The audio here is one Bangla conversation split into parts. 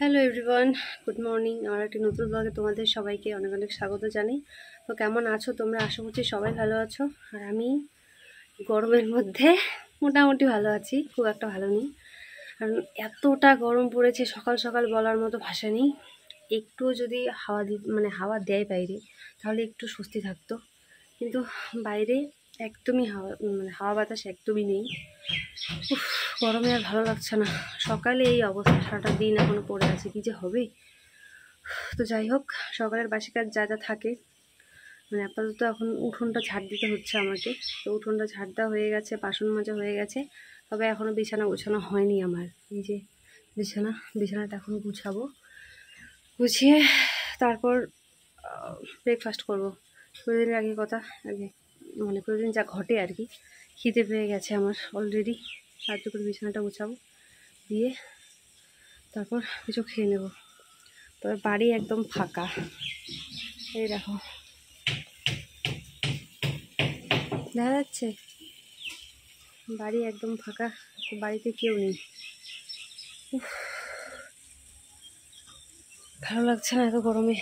Hello everyone, good morning. আমার একটি নতুন ব্লগে তোমাদের সবাইকে অনেক অনেক স্বাগত জানাই। তো কেমন আছো তোমরা? আশা করছি সবাই ভালো আছো। আর আমি গরমের মধ্যে মোটামুটি ভালো আছি, খুব একটা ভালো নেই। কারণ এতটা গরম পড়েছে, সকাল সকাল বলার মতো ভাষা নেই। একটু যদি হাওয়া দেয় বাইরে, তাহলে একটু স্বস্তি থাকতো। কিন্তু বাইরে একদমই হাওয়া বাতাস একদমই নেই। উফ, গরমে আর ভালো লাগছে না। সকালে এই অবস্থা, সারাটা দিন এখনো পড়ে আছে, কি যে হবে। তো যাই হোক, সকালের বাসি কাজ যা যা থাকে, আপাতত এখন উঠোনটা ঝাড় দিতে হচ্ছে আমাকে। তো উঠোনটা ঝাড় দেওয়া হয়ে গেছে, বাসন মাজা হয়ে গেছে, তবে এখনও বিছানা গোছানো হয়নি আমার। এই যে বিছানাটা এখন গুছাবো, গুছিয়ে তারপর ব্রেকফাস্ট করবো। প্রতিদিনের আগে কথা, আগে প্রতিদিন যা ঘটে আর কি। খিদে পেয়ে গেছে আমার অলরেডি। সাহায্য করে বিছানাটা গুছাবো, দিয়ে তারপর কিছু খেয়ে নেব। তবে বাড়ি একদম ফাঁকা, এই দেখো, দেখা যাচ্ছে বাড়ি একদম ফাঁকা, বাড়িতে কেউ নেই। ভালো লাগছে না এত গরমে।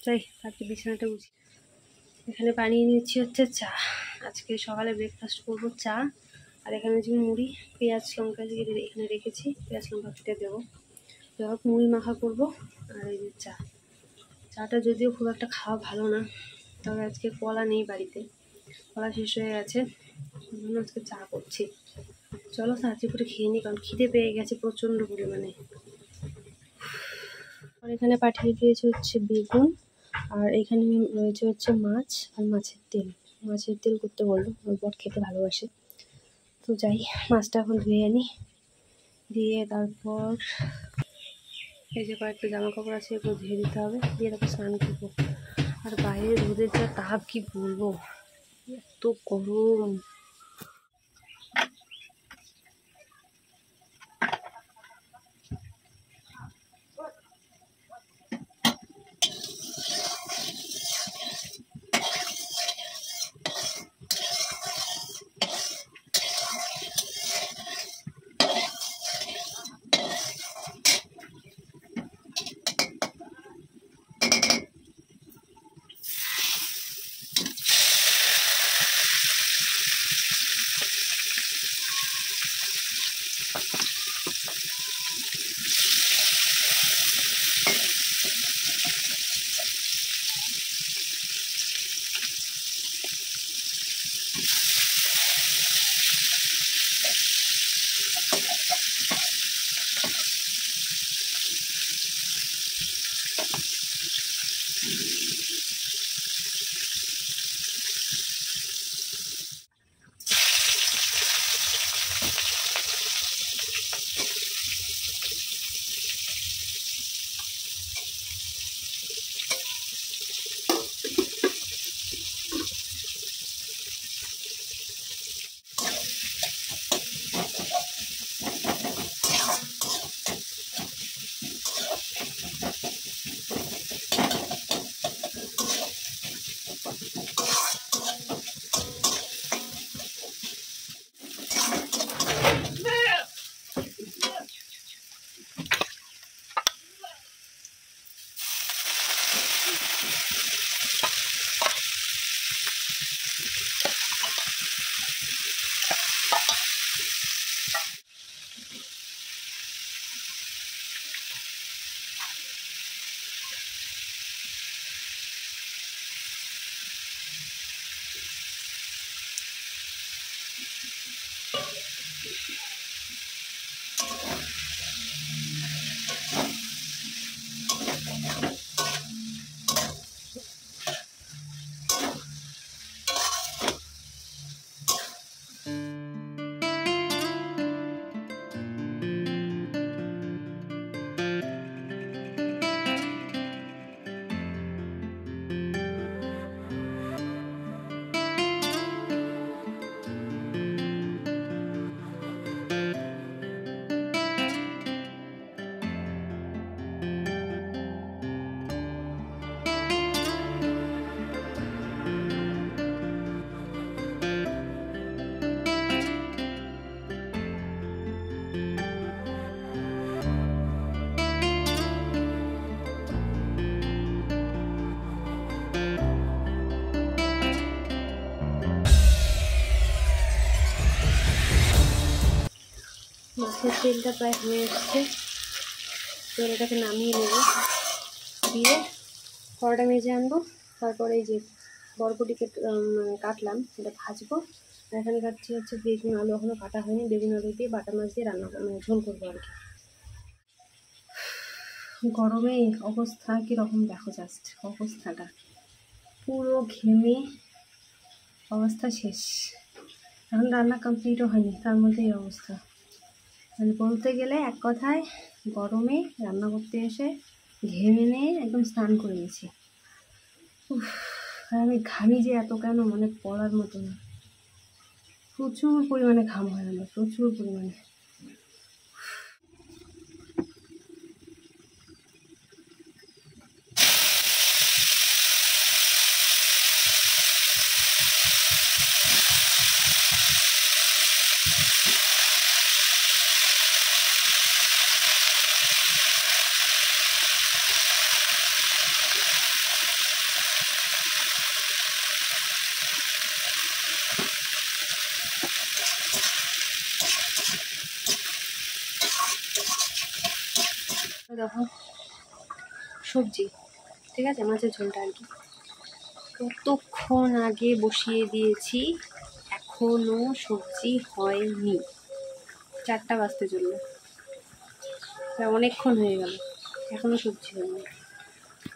যাই তারপরে বিছানাটা গুছি। এখানে বানিয়ে নিচ্ছি হচ্ছে চা। আজকে সকালে ব্রেকফাস্ট করবো চা, আর এখানে যে মুড়ি, পেঁয়াজ লঙ্কা দিয়ে এখানে রেখেছি, পেঁয়াজ লঙ্কা কেটে দেবো। যাই মুড়ি মাখা করবো। আর এই যে চাটা যদিও খুব একটা খাওয়া ভালো না, তবে আজকে কলা নেই বাড়িতে, কলা শেষ হয়ে গেছে, ওই জন্য আজকে চা করছি। চলো তাড়াতাড়ি করে খেয়ে নিই, কারণ খিদে পেয়ে গেছে প্রচণ্ড পরিমাণে। আর এখানে পাঠিয়ে দিয়েছে হচ্ছে বেগুন, আর এখানে রয়েছে হচ্ছে মাছ আর মাছের তেল। মাছের তেল করতে বললো, ওর বর খেতে ভালোবাসে। তো যাই, মাছটা এখন ধুয়ে আনি, দিয়ে তারপর এই যে কয়েকটা জামা কাপড় আছে, এগুলো ধুয়ে দিতে হবে, দিয়ে তারপর স্নান করবো। আর বাইরে রোদের যা তাপ, কি বলবো, এত গরম। তেলটা প্রায় হয়ে এসছে, তো এটাকে নামিয়ে নেব, দিয়ে কড়াটা মেজে আনবো। তারপরে এই যে বরবটিকে কাটলাম, সেটা ভাজবো। আর এখানে কাটছি হচ্ছে বেগুন আলু, এখনও কাটা হয়নি। বেগুন আলু দিয়ে বাটা মাছ দিয়ে রান্না করবো, ঝোল করবো আর কি। গরমে অবস্থা কীরকম দেখো, জাস্ট অবস্থাটা পুরো ঘেমে অবস্থা শেষ। এখন রান্না কমপ্লিটও হয়নি, তার মধ্যে এই অবস্থা। মানে বলতে গেলে এক কথায় গরমে রান্না করতে এসে ঘেমে নিয়ে একদম স্নান করে গেছি। আর আমি ঘামি যে এত কেন, মানে পড়ার মতো না, প্রচুর পরিমাণে ঘাম হয় আমার, প্রচুর পরিমাণে। দেখো সবজি, ঠিক আছে, মাছের ঝোলটা আর কি কতক্ষণ আগে বসিয়ে দিয়েছি, এখনো সবজি হয়নি। 4টা বাজতে চললো, অনেকক্ষণ হয়ে গেল, এখনো সবজি হয়নি।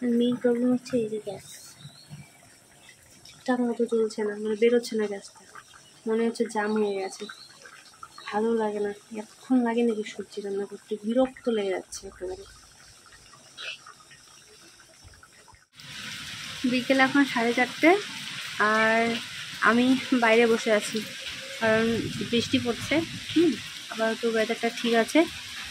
আর মেইন প্রবলেম হচ্ছে এই যে গ্যাস ঠিকঠাক মতো চলছে না, মানে বেরোচ্ছে না গ্যাসটা, মনে হচ্ছে জাম হয়ে গেছে। ভালো লাগে না, এতক্ষণ লাগে নাকি সবজি রান্না করতে, বিরক্ত লেগে যাচ্ছে একেবারে। বিকেল এখন 4:30, আর আমি বাইরে বসে আছি কারণ বৃষ্টি পড়ছে। আপাতত ওয়েদারটা ঠিক আছে,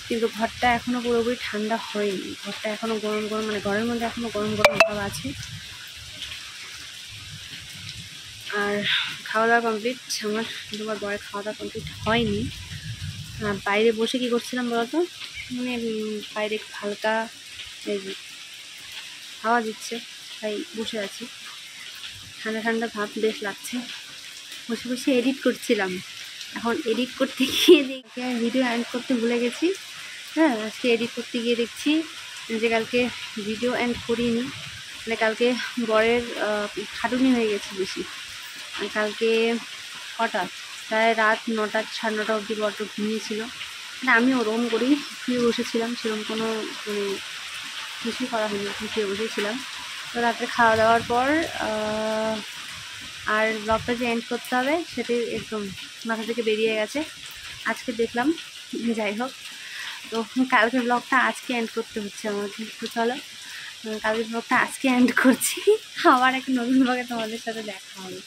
কিন্তু ঘরটা এখনও পুরোপুরি ঠান্ডা হয়নি। ঘরটা এখনও গরম গরম, মানে ঘরের মধ্যে এখনও গরম গরম ভাব আছে। আর খাওয়া দাওয়া কমপ্লিট আমার, তোমার বরের খাওয়া দাওয়া কমপ্লিট হয়নি। বাইরে বসে কী করছিলাম বলতো, মানে বাইরে হালকা হাওয়া দিচ্ছে, তাই বসে আছি, ঠান্ডা ঠান্ডা ভাব বেশ লাগছে। বসে বসে এডিট করছিলাম। এখন এডিট করতে গিয়ে দেখি ভিডিও এন্ড করতে ভুলে গেছি। হ্যাঁ, আজকে এডিট করতে গিয়ে দেখছি যে কালকে ভিডিও এন্ড করিনি, মানে কালকে বরের খাটুনি হয়ে গেছে বেশি। আর কালকে হঠাৎ প্রায় রাত 9টা 9:30 অবধি বড্ড ঘুমিয়েছিল। মানে আমি ওরকম করেই শুয়ে বসেছিলাম, সেরকম কোনো মানে কিছুই করা হয়নি, শুয়ে বসেছিলাম। তো রাত্রে খাওয়া দাওয়ার পর আর ব্লগটা যে এন্ড করতে হবে সেটি একদম মাথা থেকে বেরিয়ে গেছে। আজকে দেখলাম, যাই হোক, তো কালকের ব্লগটা আজকে এন্ড করতে হচ্ছে আমাকে। তো চলো কালকের ব্লগটা আজকে এন্ড করছি, আবার একটা নতুন ব্লগে তোমাদের সাথে দেখা হবে।